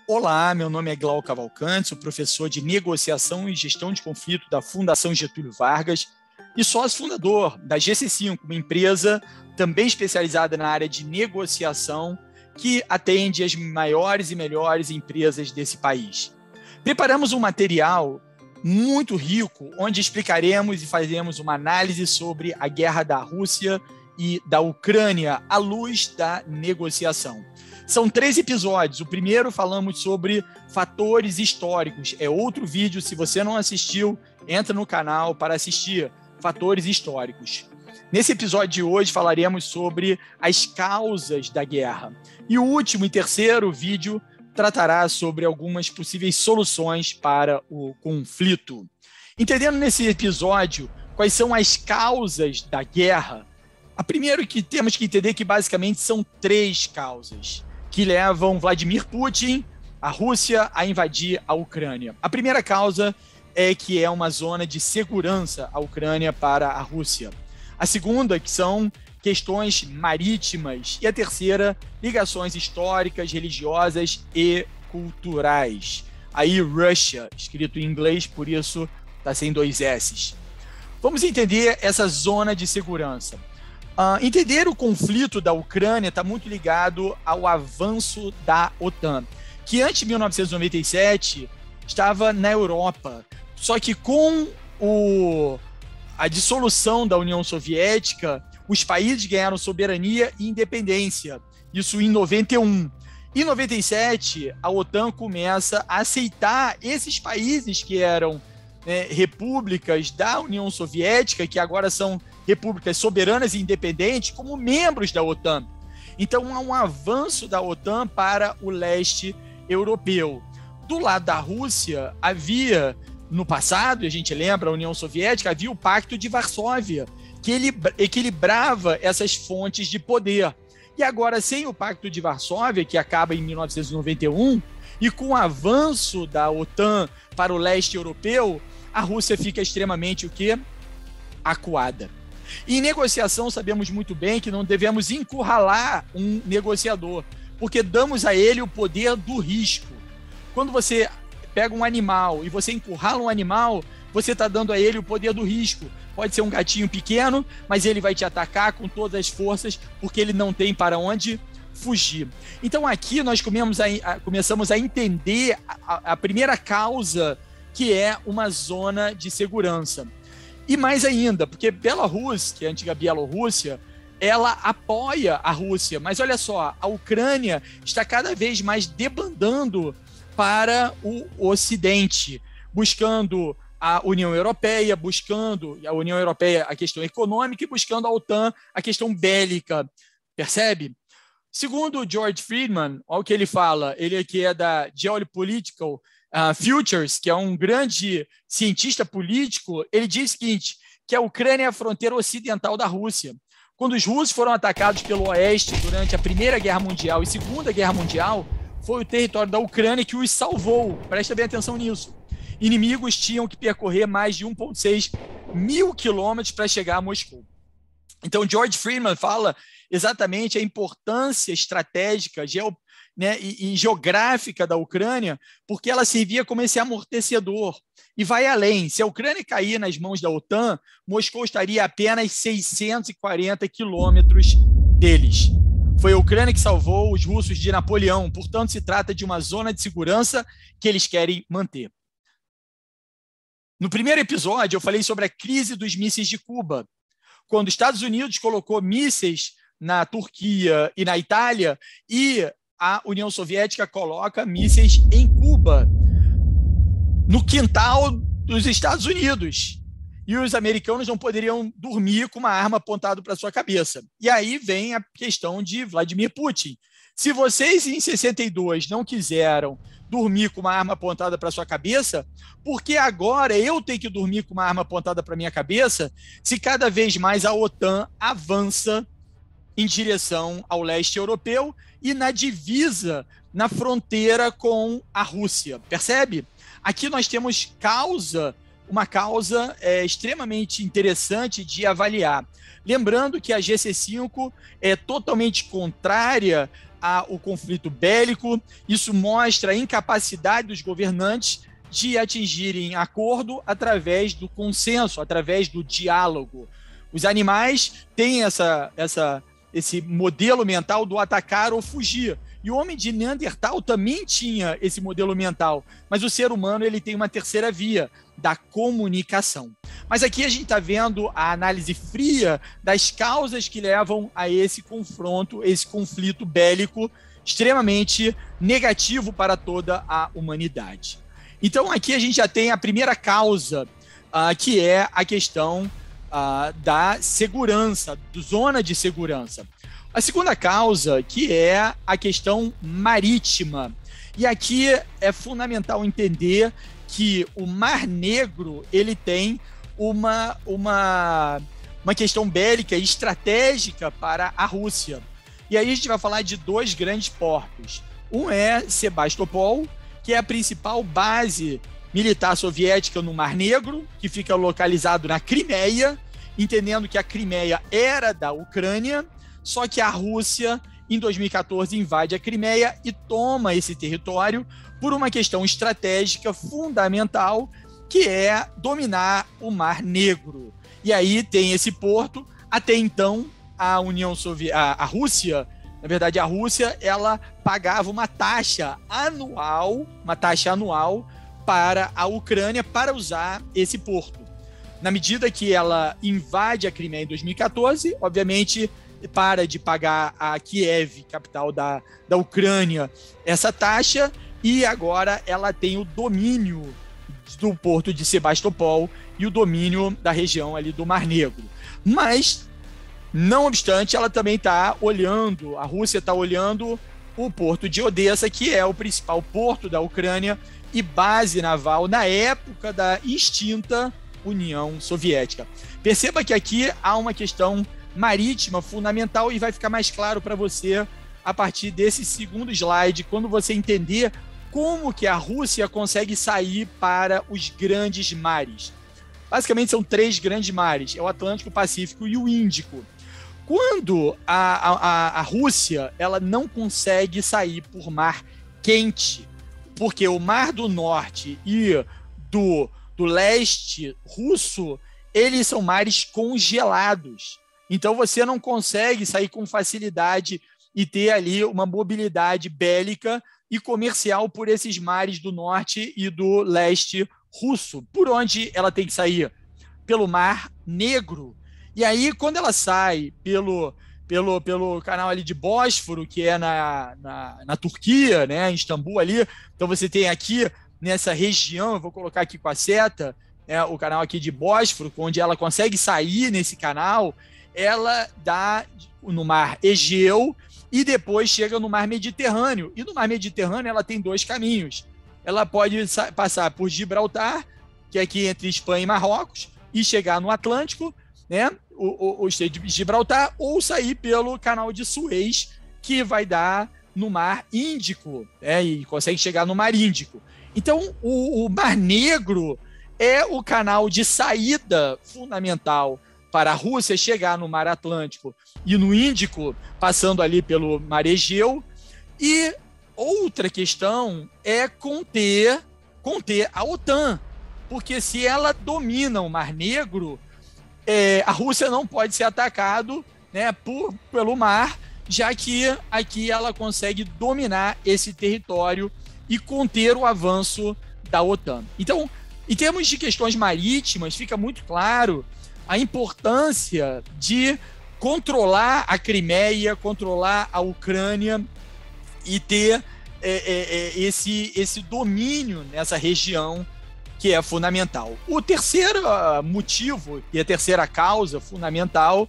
Olá, meu nome é Glauco Cavalcante, sou professor de Negociação e Gestão de Conflito da Fundação Getúlio Vargas e sócio fundador da GC5, uma empresa também especializada na área de negociação que atende as maiores e melhores empresas desse país. Preparamos um material muito rico, onde explicaremos e faremos uma análise sobre a guerra da Rússia e da Ucrânia à luz da negociação. São 3 episódios. O primeiro falamos sobre fatores históricos. É outro vídeo, se você não assistiu, entra no canal para assistir fatores históricos. Nesse episódio de hoje falaremos sobre as causas da guerra. E o último e terceiro vídeo tratará sobre algumas possíveis soluções para o conflito. Entendendo nesse episódio quais são as causas da guerra, a primeira que temos que entender que basicamente são 3 causas que levam Vladimir Putin, a Rússia, a invadir a Ucrânia. A primeira causa é que é uma zona de segurança a Ucrânia para a Rússia. A segunda, que são questões marítimas. E a terceira, ligações históricas, religiosas e culturais. Aí, Russia, escrito em inglês, por isso está sem 2 S's. Vamos entender essa zona de segurança. Entender o conflito da Ucrânia está muito ligado ao avanço da OTAN, que antes de 1997 estava na Europa, só que com a dissolução da União Soviética, os países ganharam soberania e independência, isso em 91. Em 97, a OTAN começa a aceitar esses países que eram repúblicas da União Soviética, que agora são repúblicas soberanas e independentes, como membros da OTAN. Então, há um avanço da OTAN para o leste europeu. Do lado da Rússia, havia, no passado, e a gente lembra, a União Soviética, havia o Pacto de Varsóvia, que equilibrava essas fontes de poder. E agora, sem o Pacto de Varsóvia, que acaba em 1991, e com o avanço da OTAN para o leste europeu, a Rússia fica extremamente o quê? Acuada. Em negociação, sabemos muito bem que não devemos encurralar um negociador, porque damos a ele o poder do risco. Quando você pega um animal e você encurrala um animal, você está dando a ele o poder do risco. Pode ser um gatinho pequeno, mas ele vai te atacar com todas as forças, porque ele não tem para onde fugir. Então aqui nós começamos a entender a primeira causa, que é uma zona de segurança. E mais ainda, porque Belarus, que é a antiga Bielorrússia, ela apoia a Rússia, mas olha só, a Ucrânia está cada vez mais debandando para o Ocidente, buscando a União Europeia, a questão econômica e buscando a OTAN a questão bélica, percebe? Segundo George Friedman, olha o que ele fala, ele que é da Geopolitical Futures, que é um grande cientista político, ele diz o seguinte, que a Ucrânia é a fronteira ocidental da Rússia. Quando os russos foram atacados pelo Oeste durante a Primeira Guerra Mundial e Segunda Guerra Mundial, foi o território da Ucrânia que os salvou. Presta bem atenção nisso. Inimigos tinham que percorrer mais de 1,6 mil quilômetros para chegar a Moscou. Então, George Friedman fala exatamente a importância estratégica e geográfica da Ucrânia, porque ela servia como esse amortecedor. E vai além. Se a Ucrânia cair nas mãos da OTAN, Moscou estaria a apenas 640 quilômetros deles. Foi a Ucrânia que salvou os russos de Napoleão. Portanto, se trata de uma zona de segurança que eles querem manter. No primeiro episódio, eu falei sobre a crise dos mísseis de Cuba. Quando os Estados Unidos colocou mísseis na Turquia e na Itália, e a União Soviética coloca mísseis em Cuba, no quintal dos Estados Unidos. E os americanos não poderiam dormir com uma arma apontada para sua cabeça. E aí vem a questão de Vladimir Putin. Se vocês, em 62, não quiseram dormir com uma arma apontada para sua cabeça, por que agora eu tenho que dormir com uma arma apontada para minha cabeça, se cada vez mais a OTAN avança em direção ao leste europeu e na divisa, na fronteira com a Rússia? Percebe? Aqui nós temos uma causa extremamente interessante de avaliar. Lembrando que a GC5 é totalmente contrária o conflito bélico. Isso mostra a incapacidade dos governantes de atingirem acordo através do consenso, através do diálogo. Os animais têm esse modelo mental do atacar ou fugir. E o homem de Neandertal também tinha esse modelo mental, mas o ser humano ele tem uma terceira via, da comunicação. Mas aqui a gente está vendo a análise fria das causas que levam a esse confronto, esse conflito bélico extremamente negativo para toda a humanidade. Então aqui a gente já tem a primeira causa, que é a questão da segurança, da zona de segurança. A segunda causa, que é a questão marítima. E aqui é fundamental entender que o Mar Negro ele tem uma questão bélica e estratégica para a Rússia. E aí a gente vai falar de dois grandes portos. Um é Sebastopol, que é a principal base militar soviética no Mar Negro, que fica localizado na Crimeia, entendendo que a Crimeia era da Ucrânia, só que a Rússia, em 2014, invade a Crimeia e toma esse território por uma questão estratégica fundamental, que é dominar o Mar Negro. E aí tem esse porto. Até então, a Rússia, na verdade, a Rússia, ela pagava uma taxa anual para a Ucrânia para usar esse porto. Na medida que ela invade a Crimeia em 2014, obviamente para de pagar a Kiev, capital da Ucrânia, essa taxa, e agora ela tem o domínio do porto de Sebastopol e o domínio da região ali do Mar Negro. Mas, não obstante, ela também está olhando, a Rússia está olhando o porto de Odessa, que é o principal porto da Ucrânia e base naval na época da extinta União Soviética. Perceba que aqui há uma questão marítima fundamental e vai ficar mais claro para você a partir desse segundo slide, quando você entender como que a Rússia consegue sair para os grandes mares. Basicamente são três grandes mares, é o Atlântico, o Pacífico e o Índico. Quando a Rússia ela não consegue sair por mar quente, porque o Mar do Norte e do leste russo, eles são mares congelados. Então você não consegue sair com facilidade e ter ali uma mobilidade bélica e comercial por esses mares do norte e do leste russo. Por onde ela tem que sair? Pelo Mar Negro. E aí, quando ela sai pelo canal ali de Bósforo, que é na Turquia, né, em Istambul ali, então você tem aqui nessa região, eu vou colocar aqui com a seta, o canal aqui de Bósforo, onde ela consegue sair nesse canal, ela dá no Mar Egeu e depois chega no Mar Mediterrâneo. E no Mar Mediterrâneo ela tem dois caminhos. Ela pode passar por Gibraltar, que é aqui entre Espanha e Marrocos, e chegar no Atlântico, né, o Estreito de Gibraltar, ou sair pelo canal de Suez, que vai dar no Mar Índico, e consegue chegar no Mar Índico. Então, o Mar Negro é o canal de saída fundamental para a Rússia chegar no Mar Atlântico e no Índico, passando ali pelo Mar Egeu. E outra questão é conter a OTAN, porque se ela domina o Mar Negro, a Rússia não pode ser atacado, né, pelo mar, já que aqui ela consegue dominar esse território e conter o avanço da OTAN. Então, em termos de questões marítimas, fica muito claro a importância de controlar a Crimeia, controlar a Ucrânia e ter esse domínio nessa região, que é fundamental. O terceiro motivo e a terceira causa fundamental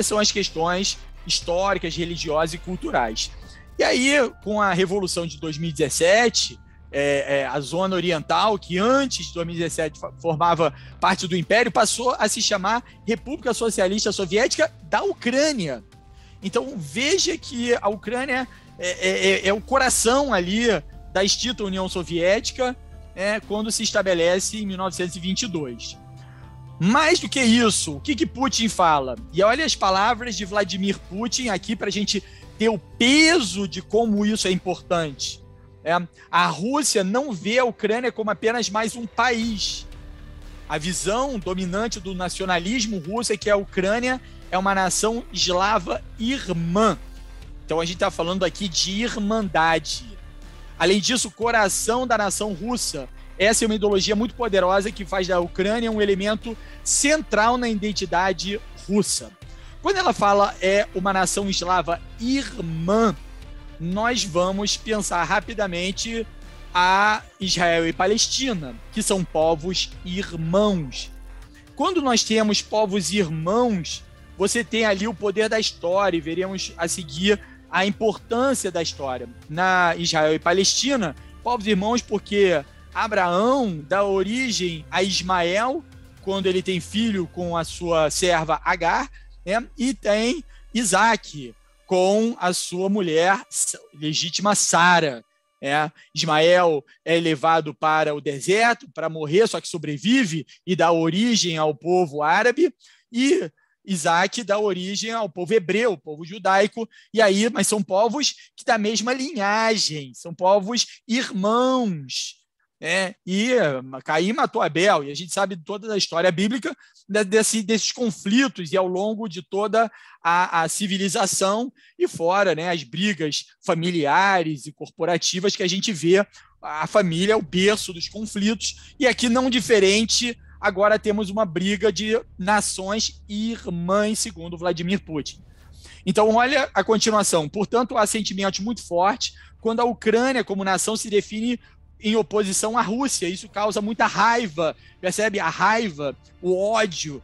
são as questões históricas, religiosas e culturais. E aí, com a Revolução de 2017, a zona oriental, que antes de 2017 formava parte do Império, passou a se chamar República Socialista Soviética da Ucrânia. Então, veja que a Ucrânia é o coração ali da extinta União Soviética, quando se estabelece em 1922. Mais do que isso, o que Putin fala? E olha as palavras de Vladimir Putin aqui para a gente ter o peso de como isso é importante. A Rússia não vê a Ucrânia como apenas mais um país. A visão dominante do nacionalismo russo é que a Ucrânia é uma nação eslava irmã. Então a gente está falando aqui de irmandade. Além disso, o coração da nação russa, essa é uma ideologia muito poderosa que faz da Ucrânia um elemento central na identidade russa. Quando ela fala é uma nação eslava irmã, nós vamos pensar rapidamente a Israel e Palestina, que são povos irmãos. Quando nós temos povos irmãos, você tem ali o poder da história, e veremos a seguir a importância da história. Na Israel e Palestina, povos irmãos porque Abraão dá origem a Ismael, quando ele tem filho com a sua serva Agar, né? E tem Isaac com a sua mulher legítima Sara. Ismael é levado para o deserto para morrer, só que sobrevive e dá origem ao povo árabe, e Isaac dá origem ao povo hebreu, povo judaico, mas são povos que da mesma linhagem, são povos irmãos. E Caim matou Abel, e a gente sabe toda a história bíblica desses conflitos e ao longo de toda a civilização e fora, as brigas familiares e corporativas que a gente vê. A família é o berço dos conflitos, e aqui não diferente, agora temos uma briga de nações irmãs, segundo Vladimir Putin. Então, olha a continuação. Portanto, há sentimentos muito fortes quando a Ucrânia, como nação, se define em oposição à Rússia. Isso causa muita raiva, percebe? A raiva, o ódio,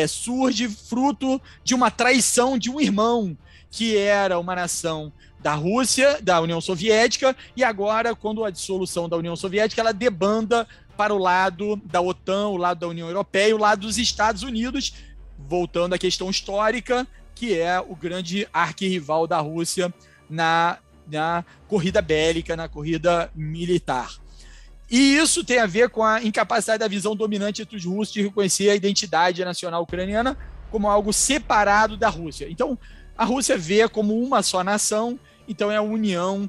surge fruto de uma traição de um irmão, que era uma nação da Rússia, da União Soviética, e agora, quando a dissolução da União Soviética, ela debanda para o lado da OTAN, o lado da União Europeia e o lado dos Estados Unidos, voltando à questão histórica, que é o grande arquirrival da Rússia na corrida bélica, na corrida militar. E isso tem a ver com a incapacidade da visão dominante entre os russos de reconhecer a identidade nacional ucraniana como algo separado da Rússia. Então, a Rússia vê como uma só nação, então é a união,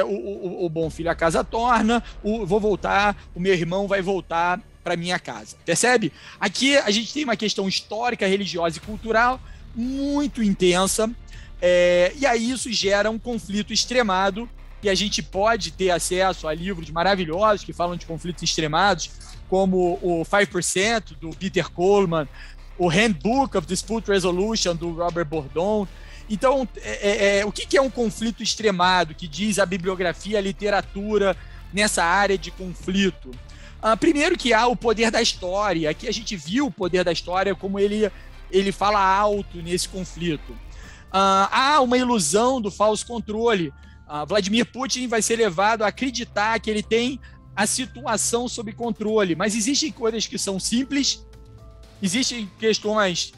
o bom filho a casa torna, vou voltar, o meu irmão vai voltar para minha casa. Percebe? Aqui a gente tem uma questão histórica, religiosa e cultural muito intensa, e aí isso gera um conflito extremado. E a gente pode ter acesso a livros maravilhosos que falam de conflitos extremados, como o 5% do Peter Coleman, o Handbook of Dispute Resolution do Robert Bourdon. Então, o que é um conflito extremado, que diz a bibliografia, a literatura nessa área de conflito? Primeiro que há o poder da história. Aqui a gente viu o poder da história, como ele fala alto nesse conflito. Há uma ilusão do falso controle. Vladimir Putin vai ser levado a acreditar que ele tem a situação sob controle, mas existem coisas que são simples, existem questões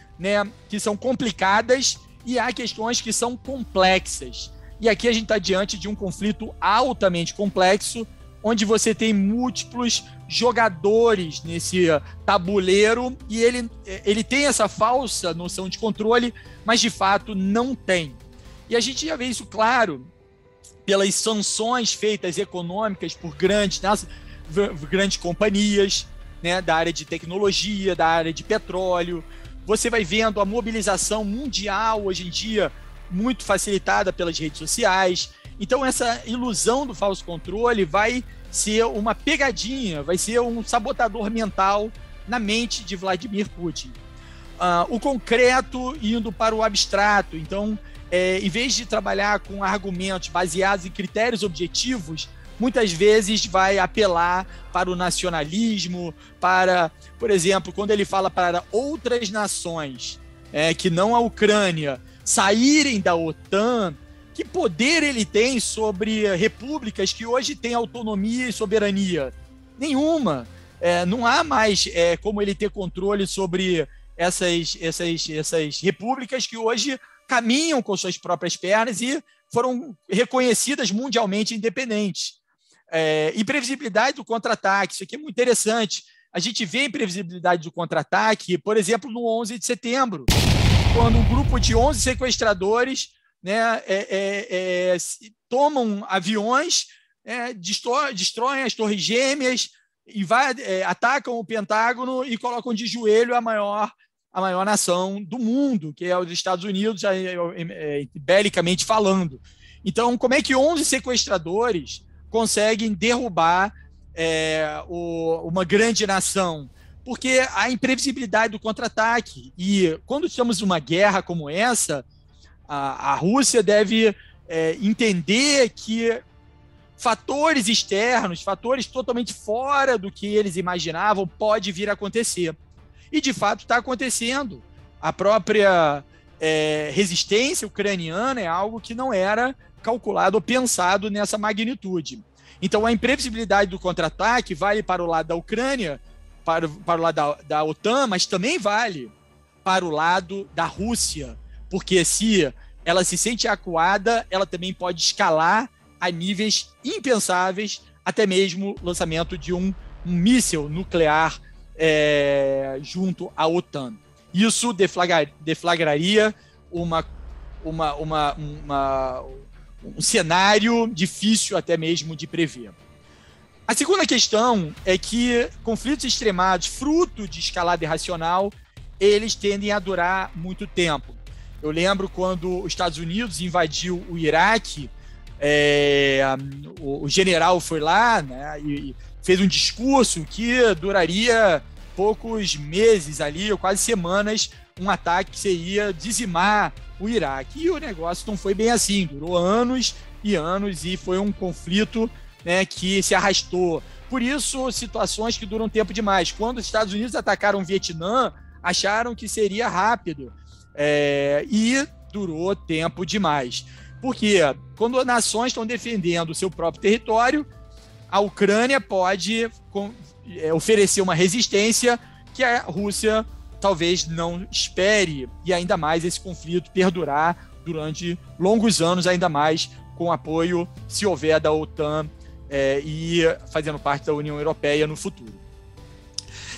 que são complicadas e há questões que são complexas. E aqui a gente está diante de um conflito altamente complexo, onde você tem múltiplos jogadores nesse tabuleiro e ele tem essa falsa noção de controle, mas de fato não tem. E a gente já vê isso claro pelas sanções feitas econômicas por grandes companhias, da área de tecnologia, da área de petróleo. Você vai vendo a mobilização mundial hoje em dia muito facilitada pelas redes sociais. Então essa ilusão do falso controle vai ser uma pegadinha, vai ser um sabotador mental na mente de Vladimir Putin. O concreto indo para o abstrato. Então, em vez de trabalhar com argumentos baseados em critérios objetivos, muitas vezes vai apelar para o nacionalismo, por exemplo, quando ele fala para outras nações, que não a Ucrânia, saírem da OTAN, que poder ele tem sobre repúblicas que hoje têm autonomia e soberania? Nenhuma. Não há mais como ele ter controle sobre essas repúblicas que hoje caminham com suas próprias pernas e foram reconhecidas mundialmente independentes. Imprevisibilidade do contra-ataque, isso aqui é muito interessante. A gente vê a imprevisibilidade do contra-ataque, por exemplo, no 11 de setembro, quando um grupo de 11 sequestradores né, tomam aviões, destroem as Torres Gêmeas, atacam o Pentágono e colocam de joelho a maior nação do mundo, que é os Estados Unidos, belicamente falando. Então, como é que 11 sequestradores conseguem derrubar uma grande nação? Porque a imprevisibilidade do contra-ataque. E quando estamos numa guerra como essa, a Rússia deve entender que fatores externos, fatores totalmente fora do que eles imaginavam, pode vir a acontecer. E, de fato, está acontecendo. A própria resistência ucraniana é algo que não era calculado ou pensado nessa magnitude. Então, a imprevisibilidade do contra-ataque vale para o lado da Ucrânia, para o lado da OTAN, mas também vale para o lado da Rússia, porque se ela se sente acuada, ela também pode escalar a níveis impensáveis, até mesmo o lançamento de um míssil nuclear junto à OTAN. Isso deflagraria um cenário difícil até mesmo de prever. A segunda questão é que conflitos extremados, fruto de escalada irracional, eles tendem a durar muito tempo. Eu lembro quando os Estados Unidos invadiu o Iraque, o general foi lá, né, e fez um discurso que duraria poucos meses ali, ou quase semanas, um ataque que seria dizimar o Iraque. E o negócio não foi bem assim, durou anos e anos, e foi um conflito, né, que se arrastou. Por isso, situações que duram tempo demais. Quando os Estados Unidos atacaram o Vietnã, acharam que seria rápido, e durou tempo demais. Porque quando nações estão defendendo o seu próprio território, a Ucrânia pode oferecer uma resistência que a Rússia talvez não espere, e ainda mais esse conflito perdurar durante longos anos, ainda mais com apoio, se houver, da OTAN e fazendo parte da União Europeia no futuro.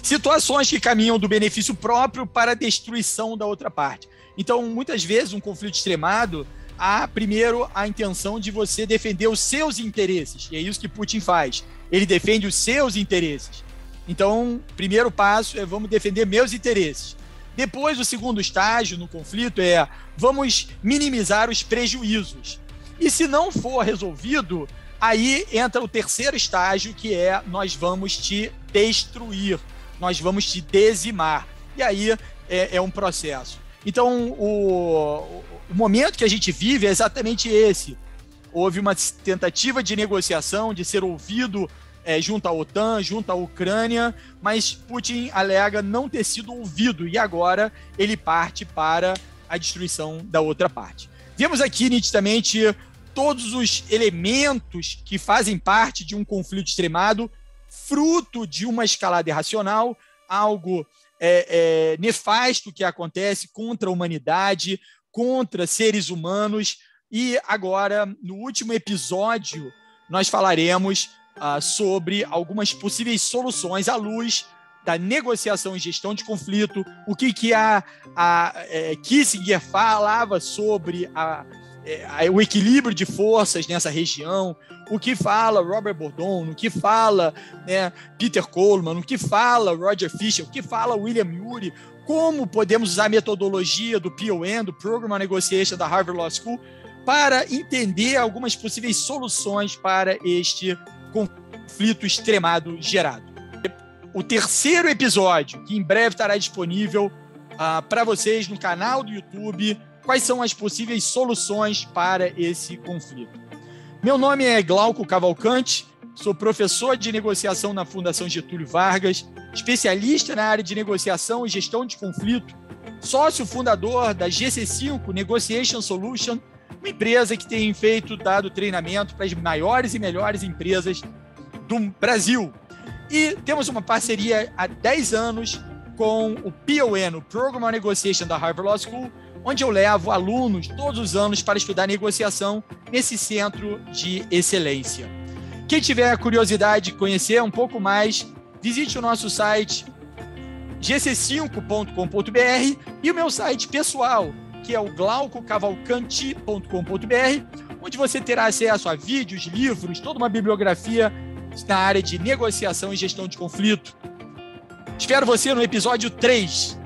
Situações que caminham do benefício próprio para a destruição da outra parte. Então, muitas vezes, um conflito extremado, há primeiro a intenção de você defender os seus interesses, e é isso que Putin faz. Ele defende os seus interesses. Então, primeiro passo é vamos defender meus interesses. Depois, o segundo estágio no conflito é vamos minimizar os prejuízos. E se não for resolvido, aí entra o terceiro estágio, que é nós vamos te destruir, nós vamos te dizimar. E aí é um processo. Então, o momento que a gente vive é exatamente esse. Houve uma tentativa de negociação, de ser ouvido junto à OTAN, junto à Ucrânia, mas Putin alega não ter sido ouvido, e agora ele parte para a destruição da outra parte. Vemos aqui nitidamente todos os elementos que fazem parte de um conflito extremado, fruto de uma escalada irracional, algo nefasto que acontece contra a humanidade, contra seres humanos. E agora, no último episódio, nós falaremos sobre algumas possíveis soluções à luz da negociação e gestão de conflito, o que a Kissinger falava sobre o equilíbrio de forças nessa região, o que fala Robert Bourdon, o que fala, né, Peter Coleman, o que fala Roger Fisher, o que fala William Ury, como podemos usar a metodologia do PON, do Program on Negotiation da Harvard Law School, para entender algumas possíveis soluções para este conflito extremado gerado. O terceiro episódio, que em breve estará disponível para vocês no canal do YouTube, quais são as possíveis soluções para esse conflito. Meu nome é Glauco Cavalcante, sou professor de negociação na Fundação Getúlio Vargas, especialista na área de negociação e gestão de conflito, sócio fundador da GC5 Negotiation Solution, uma empresa que tem dado treinamento para as maiores e melhores empresas do Brasil. E temos uma parceria há 10 anos com o PON, o Program on Negotiation da Harvard Law School, onde eu levo alunos todos os anos para estudar negociação nesse centro de excelência. Quem tiver curiosidade de conhecer um pouco mais, visite o nosso site gc5.com.br e o meu site pessoal, que é o glaucocavalcanti.com.br, onde você terá acesso a vídeos, livros, toda uma bibliografia na área de negociação e gestão de conflito. Espero você no episódio 3.